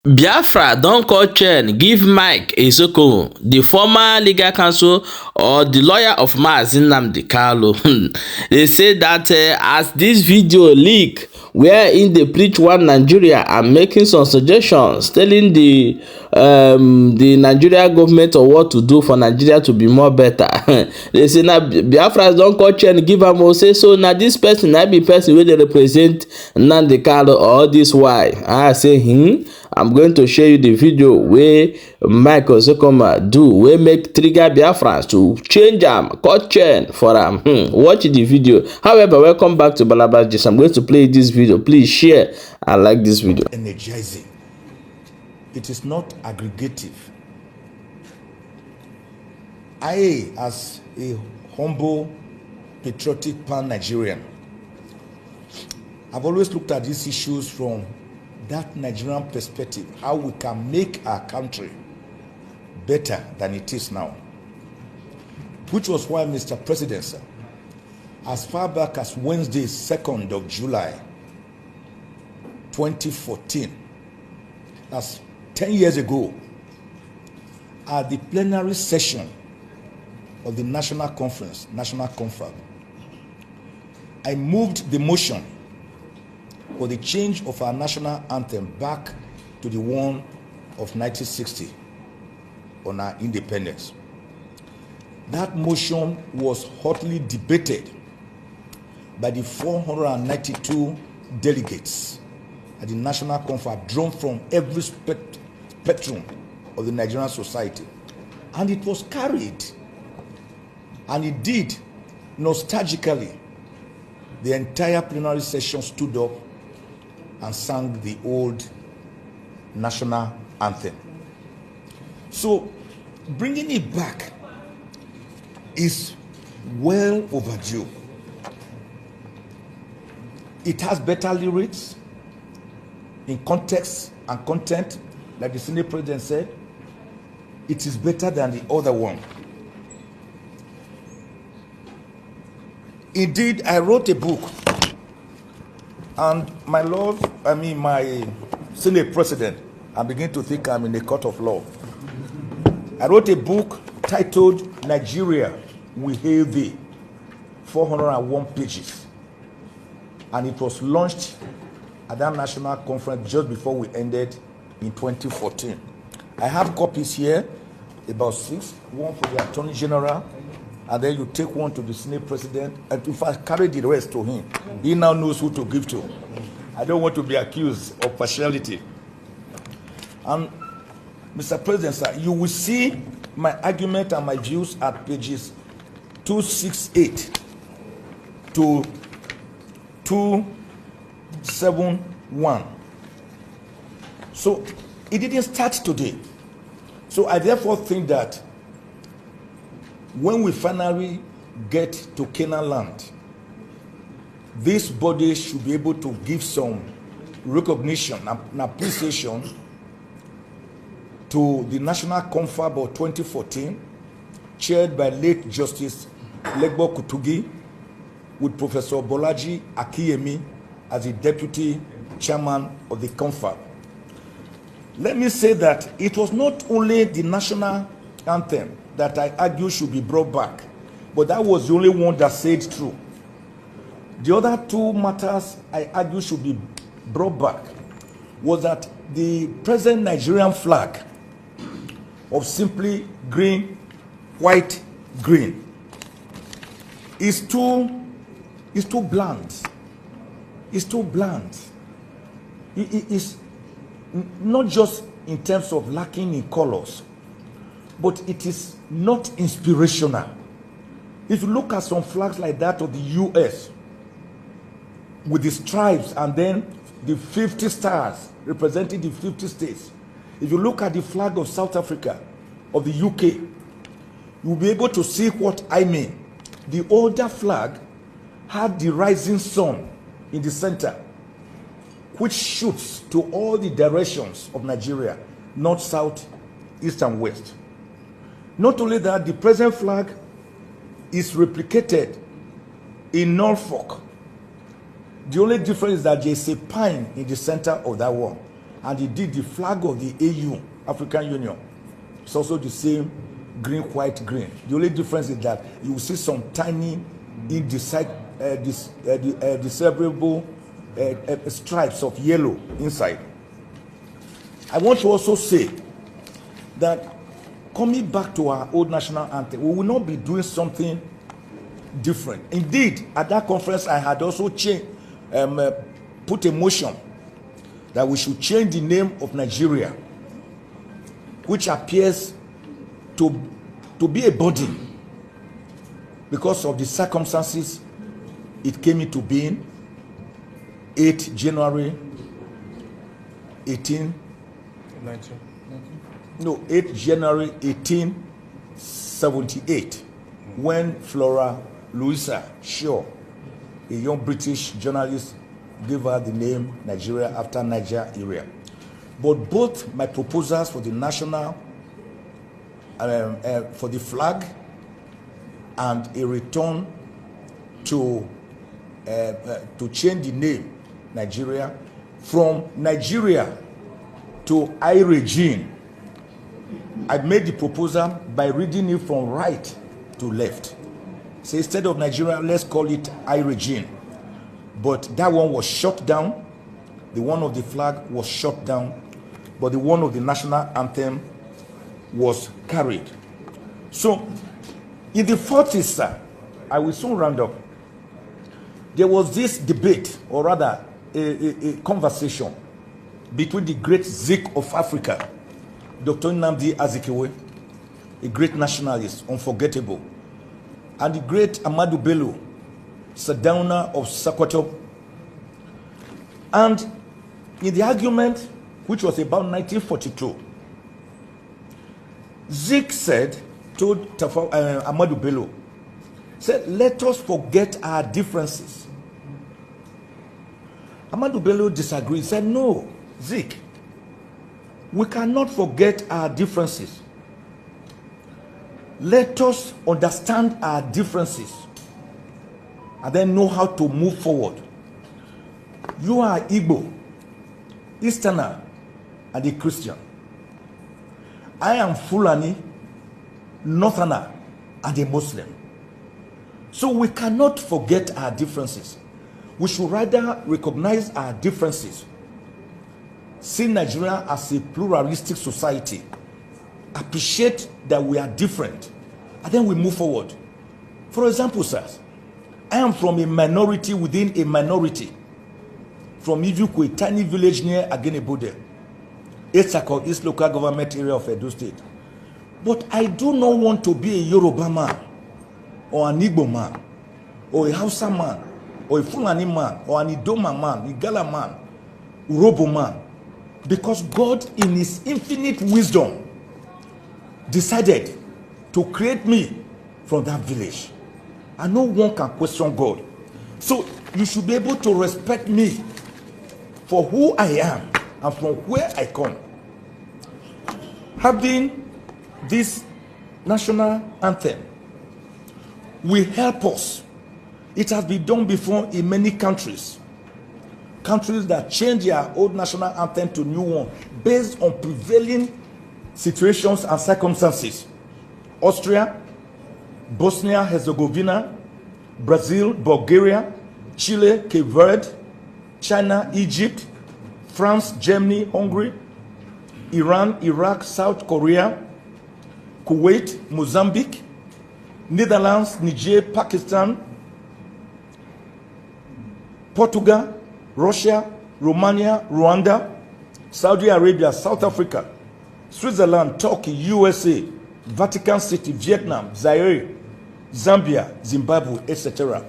Biafra don call Chen give Mike Ozekhome, the former legal counsel or the lawyer of Mazi Nnamdi Kanu. They say that as this video leak wherein they preach one Nigeria and making some suggestions telling the Nigeria government or what to do for Nigeria to be more better. They say now Biafra don call Chen give am say so now this person na be person wey dey represent Nnamdi Kanu or this why. I say I'm going to show you the video where Mike Ozekhome do wey make trigger Biafrans to change am, cut Chen for am. Watch the video. However, welcome back to Balabas Gist. I'm going to play this video. Please share and like this video. Energizing. It is not aggregative. I, as a humble, patriotic pan-Nigerian, I've always looked at these issues from that Nigerian perspective, how we can make our country better than it is now. Which was why, Mr. President, sir, as far back as Wednesday, 2nd of July, 2014, that's 10 years ago, at the plenary session of the National Conference, National Confab, I moved the motion for the change of our national anthem back to the one of 1960 on our independence. That motion was hotly debated by the 492 delegates at the National Conference, drawn from every spectrum of the Nigerian society. And it was carried. And indeed, nostalgically, the entire plenary session stood up and sang the old national anthem. So, bringing it back is well overdue. It has better lyrics in context and content, like the Senate President said. It is better than the other one. Indeed, I wrote a book, and my Senate President, I begin to think I'm in a court of law. I wrote a book titled Nigeria, We Hail Thee, 401 pages. And it was launched at that national conference just before we ended in 2014. I have copies here, about 6, one for the Attorney General, and then you take one to the Senate President, and if I carry the rest to him, he now knows who to give to. I don't want to be accused of partiality. And Mr. President, sir, you will see my argument and my views at pages 268 to 271. So it didn't start today. So I therefore think that when we finally get to Canaan land, this body should be able to give some recognition and appreciation to the National Confab of 2014, chaired by late Justice Legbo Kutugi, with Professor Bolaji Akiyemi as the deputy chairman of the Confab. Let me say that it was not only the national anthem that I argue should be brought back, but that was the only one that said true. The other two matters I argue should be brought back was that the present Nigerian flag of simply green, white, green is too bland. It's too bland. It is not just in terms of lacking in colors, but it is not inspirational. If you look at some flags like that of the US, with the stripes and then the 50 stars representing the 50 states. If you look at the flag of South Africa, of the UK, you'll be able to see what I mean. The older flag had the rising sun in the center, which shoots to all the directions of Nigeria, north, south, east, and west. Not only that, the present flag is replicated in Norfolk. The only difference is that there's a pine in the center of that one. And he did the flag of the AU, African Union. It's also the same green, white, green. The only difference is that you will see some tiny indecipherable stripes of yellow inside. I want to also say that coming back to our old national anthem, we will not be doing something different. Indeed, at that conference, I had also put a motion that we should change the name of Nigeria, which appears to be a burden because of the circumstances it came into being. 8 January 1878, when Flora Louisa Shaw, a young British journalist, gave her the name Nigeria after Niger area. But both my proposals for the national, for the flag, and a return to change the name Nigeria from Nigeria to I-Regime, I made the proposal by reading it from right to left. So instead of Nigeria, let's call it I-Regime. But that one was shut down. The one of the flag was shut down, but the one of the national anthem was carried. So in the 40s, sir, I will soon round up, there was this debate, or rather a conversation between the great Zik of Africa, Dr. Nnamdi Azikiwe, a great nationalist, unforgettable, and the great Ahmadu Bello, Sardauna of Sokoto. And in the argument, which was about 1942, Zik told Ahmadu Bello, said, let us forget our differences. Ahmadu Bello disagreed, said, no, Zik, we cannot forget our differences. Let us understand our differences and then know how to move forward. You are Igbo, Easterner, and a Christian. I am Fulani, Northerner, and a Muslim. So we cannot forget our differences. We should rather recognize our differences, see Nigeria as a pluralistic society, appreciate that we are different, and then we move forward. For example, sirs, I am from a minority within a minority, from Ijuku, a tiny village near Agenebode, Etsako, East Local Government Area of Edo State. But I do not want to be a Yoruba man, or an Igbo man, or a Hausa man, or a Fulani man, or an Idoma man, Igala man, Urobo man, because God in his infinite wisdom decided to create me from that village. And no one can question God. So you should be able to respect me for who I am and from where I come. Having this national anthem will help us. It has been done before in many countries. Countries that change their old national anthem to new one based on prevailing situations and circumstances. Austria, Bosnia-Herzegovina, Brazil, Bulgaria, Chile, Cape Verde, China, Egypt, France, Germany, Hungary, Iran, Iraq, South Korea, Kuwait, Mozambique, Netherlands, Niger, Pakistan, Portugal, Russia, Romania, Rwanda, Saudi Arabia, South Africa, Switzerland, Turkey, USA, Vatican City, Vietnam, Zaire, Zambia, Zimbabwe, etc.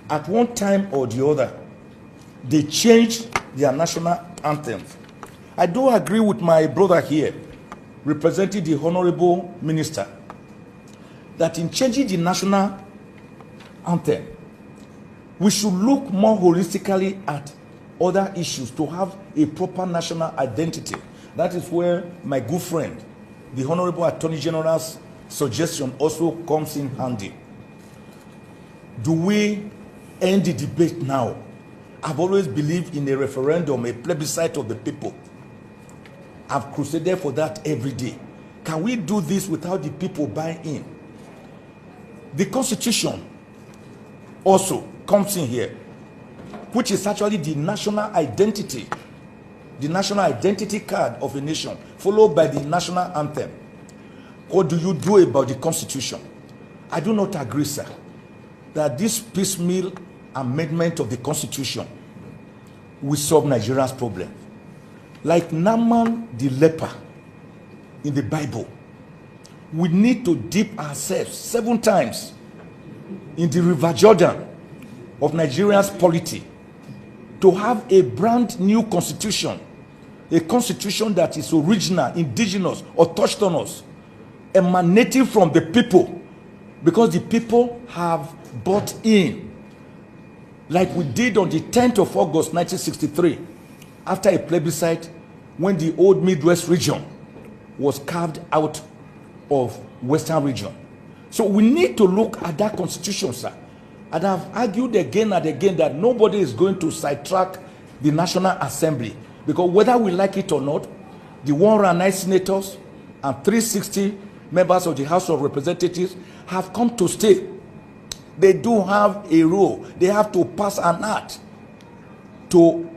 At one time or the other, they changed their national anthems. I do agree with my brother here, representing the Honorable Minister, that in changing the national anthem, we should look more holistically at other issues to have a proper national identity. That is where my good friend, the Honorable Attorney General's suggestion also comes in handy. Do we end the debate now? I've always believed in a referendum, a plebiscite of the people. I've crusaded for that every day. Can we do this without the people buying in? The Constitution also comes in here, which is actually the national identity card of a nation, followed by the national anthem. What do you do about the Constitution? I do not agree, sir, that this piecemeal amendment of the Constitution will solve Nigeria's problem. Like Naaman the leper in the Bible, we need to dip ourselves 7 times in the River Jordan of Nigeria's polity to have a brand new constitution, a constitution that is original, indigenous, autochthonous, emanating from the people, because the people have bought in, like we did on the 10th of August 1963, after a plebiscite, when the old Midwest region was carved out of Western region. So we need to look at that constitution, sir. And I've argued again and again that nobody is going to sidetrack the National Assembly, because whether we like it or not, the 109 senators and 360 members of the House of Representatives have come to stay. They do have a role. They have to pass an act to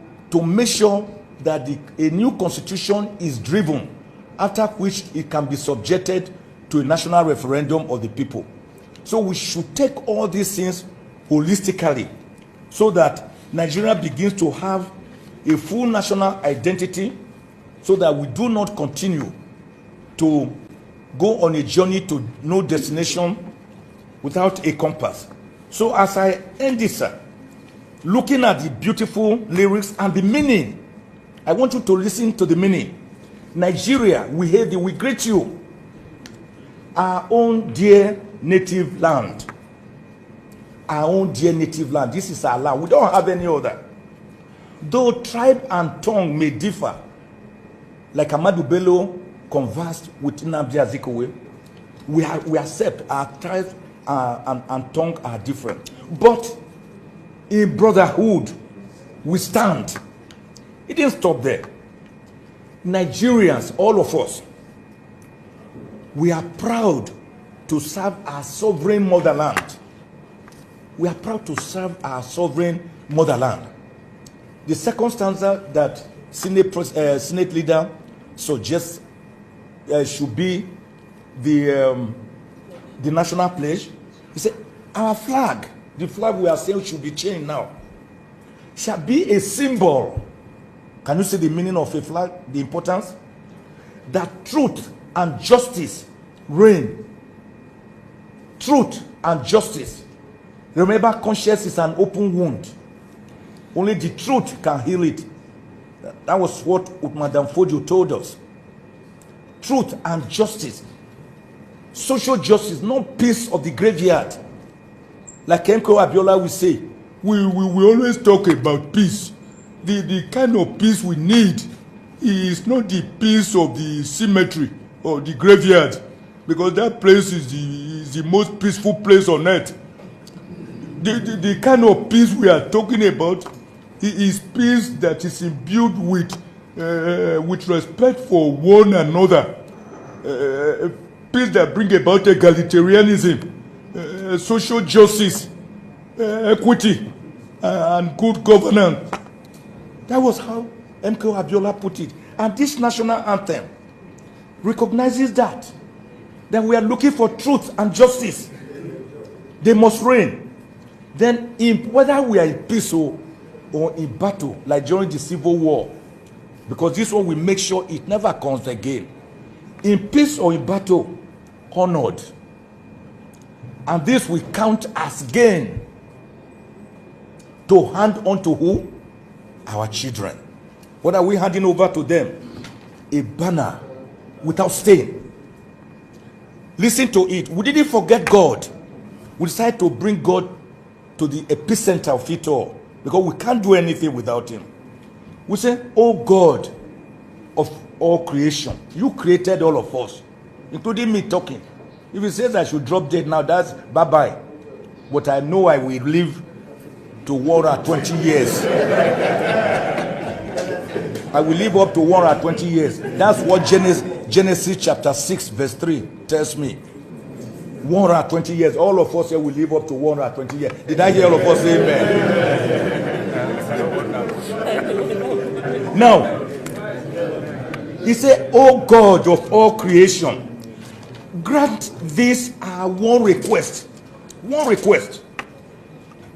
make sure that a new constitution is driven, after which it can be subjected to a national referendum of the people. So we should take all these things holistically, so that Nigeria begins to have a full national identity, so that we do not continue to go on a journey to no destination without a compass. So as I end this, sir, looking at the beautiful lyrics and the meaning, I want you to listen to the meaning. Nigeria, we hate you, we greet you, our own dear native land. Our own dear native land. This is our land. We don't have any other. Though tribe and tongue may differ, like Ahmadu Bello conversed with Nnamdi Azikiwe, we accept our tribe and tongue are different. But in brotherhood, we stand. It didn't stop there. Nigerians, all of us, we are proud to serve our sovereign motherland. We are proud to serve our sovereign motherland. The second stanza that Senate leader suggests should be the national pledge. He said, our flag, the flag we are saying should be changed now, shall be a symbol. Can you see the meaning of a flag? The importance? That truth and justice reign. Truth and justice. Remember, conscience is an open wound. Only the truth can heal it. That was what Madame Fodio told us. Truth and justice. Social justice, not peace of the graveyard. Like Emko Abiola will say, we always talk about peace. The kind of peace we need is not the peace of the cemetery or the graveyard, because that place is the most peaceful place on earth. The kind of peace we are talking about is peace that is imbued with respect for one another, peace that brings about egalitarianism, social justice, equity, and good governance. That was how MK Abiola put it. And this national anthem recognizes that we are looking for truth and justice. They must reign. Then, whether we are in peace or in battle, like during the Civil War, because this one will make sure it never comes again. In peace or in battle, honored. And this we count as gain to hand on to who? Our children. What are we handing over to them? A banner without stain. Listen to it. We didn't forget God. We decided to bring God to the epicenter of it all, because we can't do anything without him. We say, oh God of all creation, you created all of us, including me talking. If he says I should drop dead now, that's bye-bye. But I know I will live to 120 years. I will live up to 120 years. That's what Genesis chapter 6 verse 3 tells me. 120 years. All of us here will live up to 120 years. Did I hear all of us say amen? Now, he said, "O God of all creation, grant this one request." One request.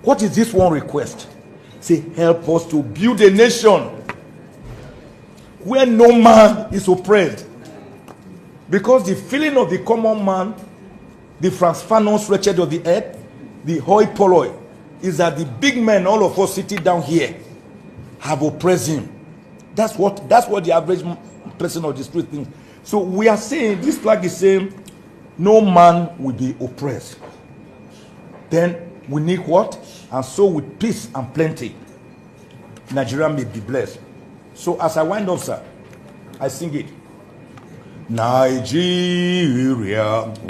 What is this one request? Say, help us to build a nation where no man is oppressed. Because the feeling of the common man, the Franz Fanon's wretched of the earth, the hoi polloi, is that the big men, all of us sitting down here, have oppressed him. That's what the average person of the street thinks. So we are saying, this flag is saying, no man will be oppressed. Then we need what? And so with peace and plenty, Nigeria may be blessed. So as I wind up, sir, I sing it. Nigeria,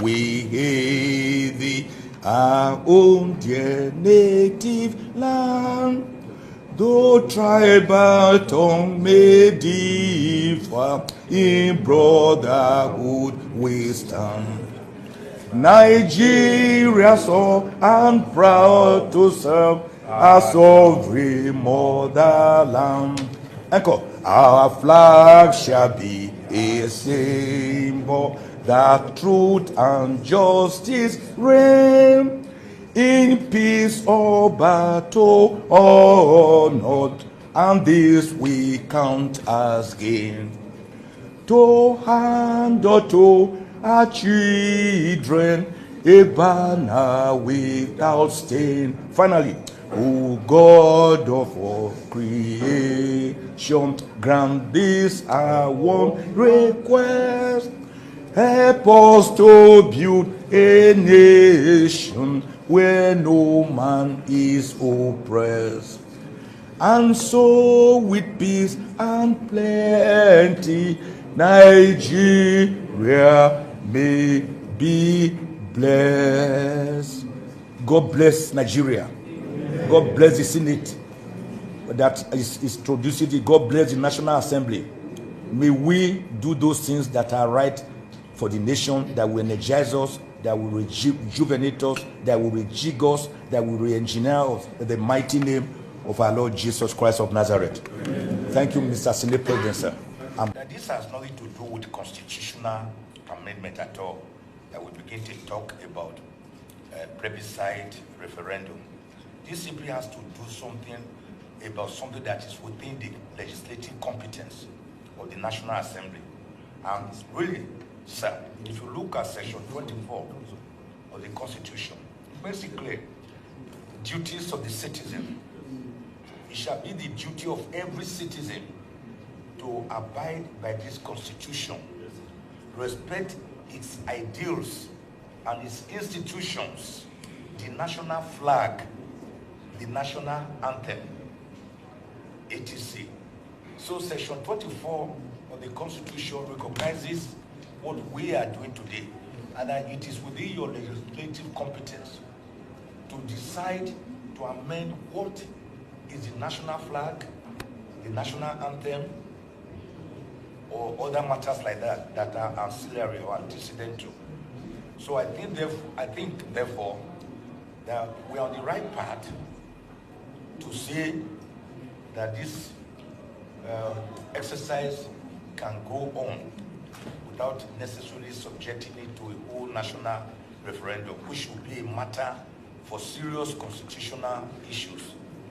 we hail thee, our own dear native land. Though tribal tongue may differ, in brotherhood we stand. Nigeria, so and proud to serve our sovereign motherland. Echo, our flag shall be a symbol that truth and justice reign. In peace or battle or not, and this we count as gain. To hand or to our children a banner without stain. Finally, O God of all creation, grant this our one request. Help us to build a nation where no man is oppressed. And so with peace and plenty, Nigeria may be blessed. God bless Nigeria. God bless the Senate that is producing it. God bless the National Assembly. May we do those things that are right for the nation, that will energize us, that will rejuvenate us, that will rejig us, that will re-engineer us in the mighty name of our Lord Jesus Christ of Nazareth. Amen. Thank you, Mr. Senate President, sir. This has nothing to do with constitutional amendment at all. That we begin to talk about plebiscite, referendum. This simply has to do something about something that is within the legislative competence of the National Assembly. And really, sir, if you look at section 24 of the Constitution, basically, duties of the citizen. It shall be the duty of every citizen to abide by this Constitution, respect its ideals and its institutions, the national flag, the national anthem, etc. So section 24 of the Constitution recognizes what we are doing today, and that it is within your legislative competence to decide to amend what is the national flag, the national anthem, or other matters like that that are ancillary or antecedent to. So I think therefore that we are on the right path to say that this exercise can go on without necessarily subjecting it to a whole national referendum, which will be a matter for serious constitutional issues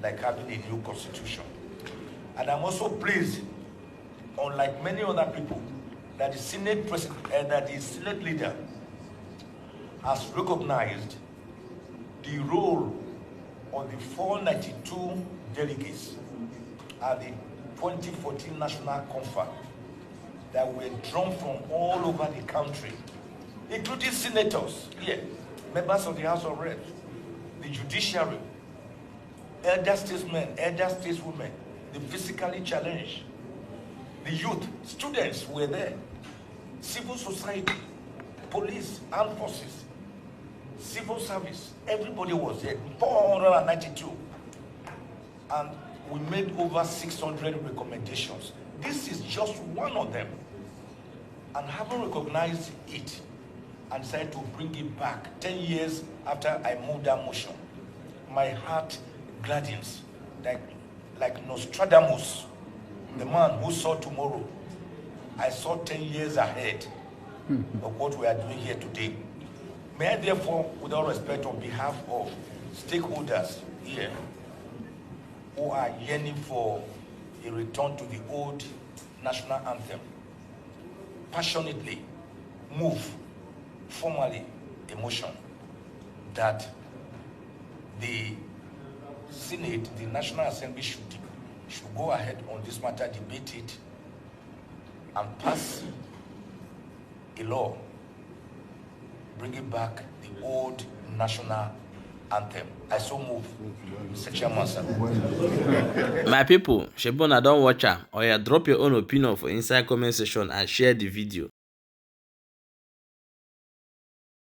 like having a new constitution. And I'm also pleased, unlike many other people, that the Senate president, that the Senate leader has recognized the role of the 492 delegates at the 2014 National Conference that were drawn from all over the country, including senators here, members of the House of Reps, the judiciary, elder statesmen, elder stateswomen, the physically challenged, the youth, students were there, civil society, police, armed forces, civil service, everybody was there, 492. And we made over 600 recommendations This is just one of them. And having recognized it and decided to bring it back 10 years after I moved that motion, my heart gladdens like Nostradamus, the man who saw tomorrow. I saw 10 years ahead of what we are doing here today. May I therefore, with all respect, on behalf of stakeholders here who are yearning for a return to the old national anthem, passionately move formally a motion that the Senate, the National Assembly should go ahead on this matter, debate it, and pass a law bringing back the old national anthem. I so move, Mr. Chairman, sir. My people, Shebona don't watch am, or drop your own opinion for inside comment section and share the video.